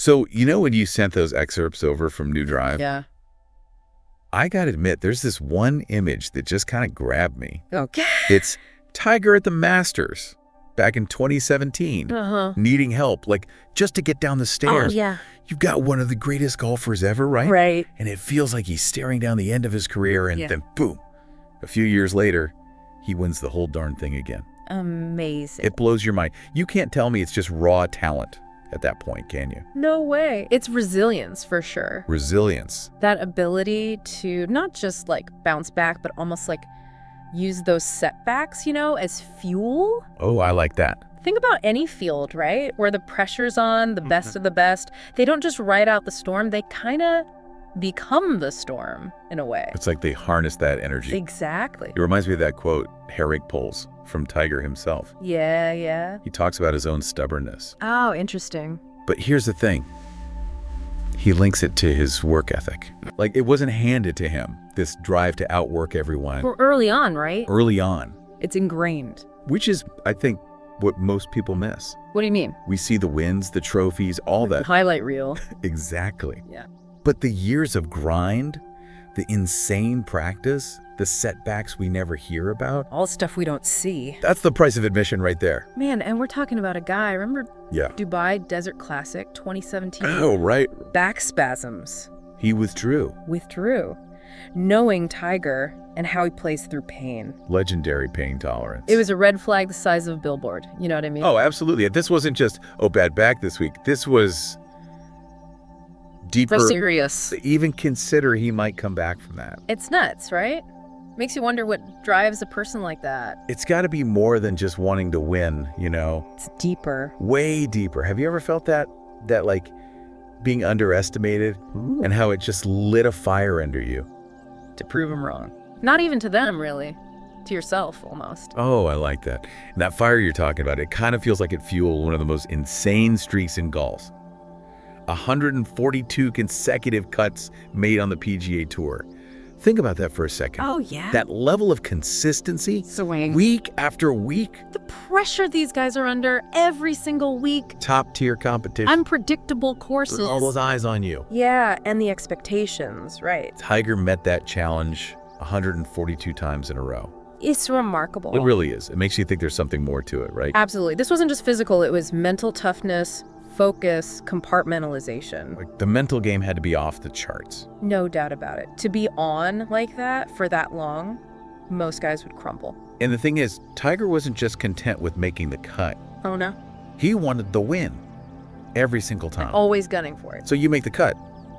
So, when you sent those excerpts over from New Drive? Yeah. I gotta admit, there's this one image that just kind of grabbed me. Okay. It's Tiger at the Masters back in 2017, needing help, like just to get down the stairs. Oh, yeah. You've got one of the greatest golfers ever, right? Right. And it feels like he's staring down the end of his career, and then boom, a few years later, he wins the whole darn thing again. Amazing. It blows your mind. You can't tell me it's just raw talent at that point, can you? No way. It's resilience for sure. Resilience. That ability to not just like bounce back, but almost like use those setbacks, as fuel. Oh, I like that. Think about any field, right? Where the pressure's on, the best of the best. They don't just ride out the storm. They kind of become the storm in a way. It's like they harness that energy. Exactly. It reminds me of that quote Harig pulls from Tiger himself. Yeah. He talks about his own stubbornness. Oh, interesting. But here's the thing. He links it to his work ethic. Like, it wasn't handed to him, this drive to outwork everyone. Well, early on, right? Early on. It's ingrained. Which is, I think, what most people miss. What do you mean? We see the wins, the trophies, all that. Highlight reel. Exactly. Yeah. But the years of grind, the insane practice, the setbacks we never hear about. All stuff we don't see. That's the price of admission right there. Man, and we're talking about a guy, remember Yeah. Dubai Desert Classic 2017? Oh, right. Back spasms. He withdrew. Knowing Tiger and how he plays through pain. Legendary pain tolerance. It was a red flag the size of a billboard. You know what I mean? Oh, absolutely. This wasn't just, bad back this week. This was deeper. Serious. To even consider he might come back from that. It's nuts, right? Makes you wonder what drives a person like that. It's got to be more than just wanting to win, It's deeper. Way deeper. Have you ever felt that like being underestimated and how it just lit a fire under you? To prove them wrong. Not even to them, really. To yourself, almost. Oh, I like that. And that fire you're talking about, it kind of feels like it fueled one of the most insane streaks in golf. 142 consecutive cuts made on the PGA Tour. Think about that for a second. Oh, yeah? That level of consistency, Swing. week after week. The pressure these guys are under every single week. Top-tier competition. Unpredictable courses. All those eyes on you. Yeah, and the expectations, right. Tiger met that challenge 142 times in a row. It's remarkable. It really is. It makes you think there's something more to it, right? Absolutely. This wasn't just physical. It was mental toughness, focus, compartmentalization. Like, the mental game had to be off the charts. No doubt about it. To be on like that for that long, most guys would crumble. And the thing is, Tiger wasn't just content with making the cut. Oh, no? He wanted the win every single time. Always gunning for it. So you make the cut.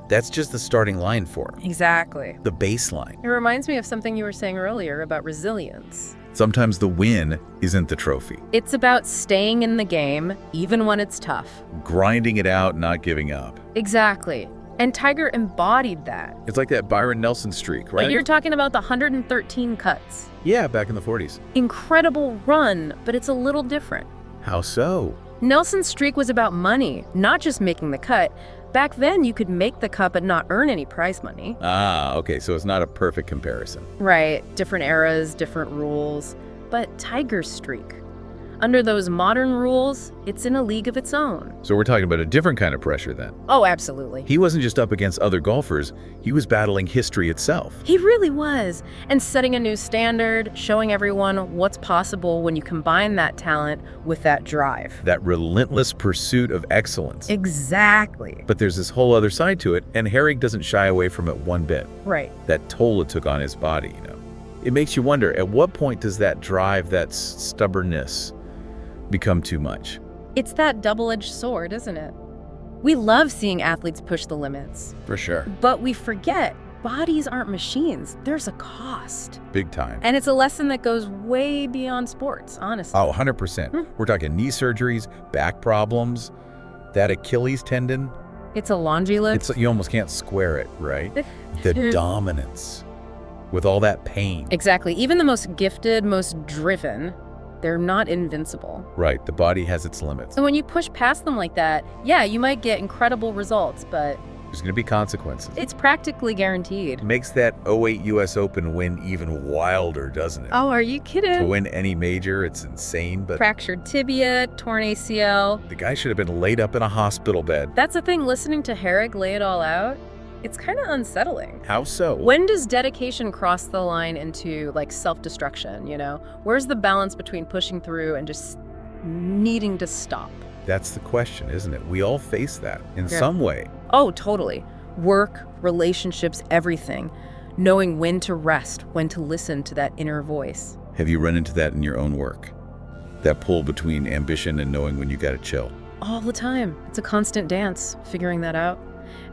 That's just the starting line for him. Exactly. The baseline. It reminds me of something you were saying earlier about resilience. Sometimes the win isn't the trophy. It's about staying in the game, even when it's tough. Grinding it out, not giving up. Exactly. And Tiger embodied that. It's like that Byron Nelson streak, right? But you're talking about the 113 cuts. Yeah, back in the 40s. Incredible run, but it's a little different. How so? Nelson's streak was about money, not just making the cut. Back then, you could make the cut but not earn any prize money. Ah, okay, so it's not a perfect comparison. Right, different eras, different rules. But Tiger's streak, under those modern rules, it's in a league of its own. So we're talking about a different kind of pressure then. Oh, absolutely. He wasn't just up against other golfers, he was battling history itself. He really was. And setting a new standard, showing everyone what's possible when you combine that talent with that drive. That relentless pursuit of excellence. Exactly. But there's this whole other side to it, and Harig doesn't shy away from it one bit. Right. That toll it took on his body, It makes you wonder, at what point does that drive, that stubbornness, become too much? It's that double-edged sword, isn't it? We love seeing athletes push the limits. For sure. But we forget, bodies aren't machines. There's a cost. Big time. And it's a lesson that goes way beyond sports, honestly. Oh, 100%. We're talking knee surgeries, back problems, that Achilles tendon. It's a laundry list. You almost can't square it, right? The dominance with all that pain. Exactly. Even the most gifted, most driven, they're not invincible. Right. The body has its limits. So when you push past them like that, yeah, you might get incredible results, but There's going to be consequences. It's practically guaranteed. Makes that '08 U.S. Open win even wilder, doesn't it? Oh, are you To kidding? win any major, it's insane, but Fractured tibia, torn ACL. the guy should have been laid up in a hospital bed. That's the thing, listening to Harig lay it all out, it's kind of unsettling. How so? When does dedication cross the line into like self-destruction, you know? Where's the balance between pushing through and just needing to stop? That's the question, isn't it? We all face that in Yeah. some way. Oh, totally. Work, relationships, everything. Knowing when to rest, when to listen to that inner voice. Have you run into that in your own work? That pull between ambition and knowing when you gotta chill. All the time. It's a constant dance, figuring that out.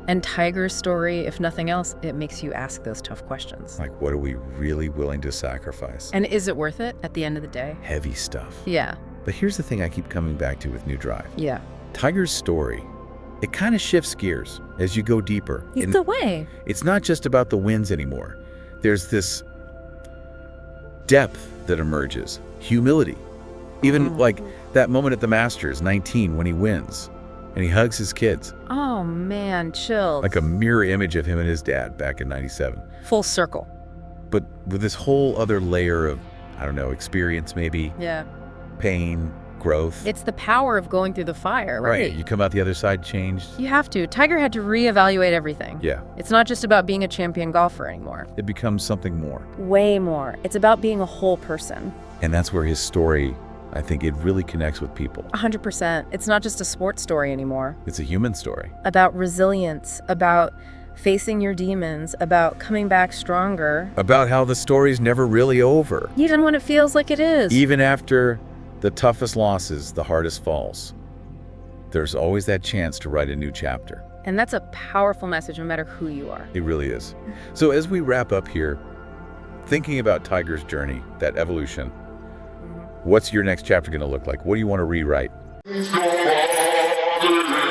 And Tiger's story, if nothing else, it makes you ask those tough questions. Like, what are we really willing to sacrifice? And is it worth it at the end of the day? Heavy stuff. Yeah, But here's the thing I keep coming back to with New Drive. yeah. Tiger's story, it kind of shifts gears as you go deeper. It's And the way. it's not just about the wins anymore. There's this depth that emerges, humility. Even like that moment at the Masters, 19, when he wins and he hugs his kids, Oh man, chill. like a mirror image of him and his dad back in 97. Full circle. But with this whole other layer of, I don't know, experience maybe, Yeah. pain, growth. It's the power of going through the fire, right? You come out the other side changed. You have to. Tiger had to reevaluate everything. Yeah, It's not just about being a champion golfer anymore. it becomes something more. Way more. It's about being a whole person. And that's where his story, I think it really connects with people. 100%. It's not just a sports story anymore. It's a human story. About resilience, about facing your demons, about coming back stronger, About how the story's never really over. even when it feels like it is. Even after the toughest losses, the hardest falls, there's always that chance to write a new chapter. And that's a powerful message no matter who you are. It really is. So as we wrap up here, thinking about Tiger's journey, that evolution, what's your next chapter going to look like? What do you want to rewrite? It's all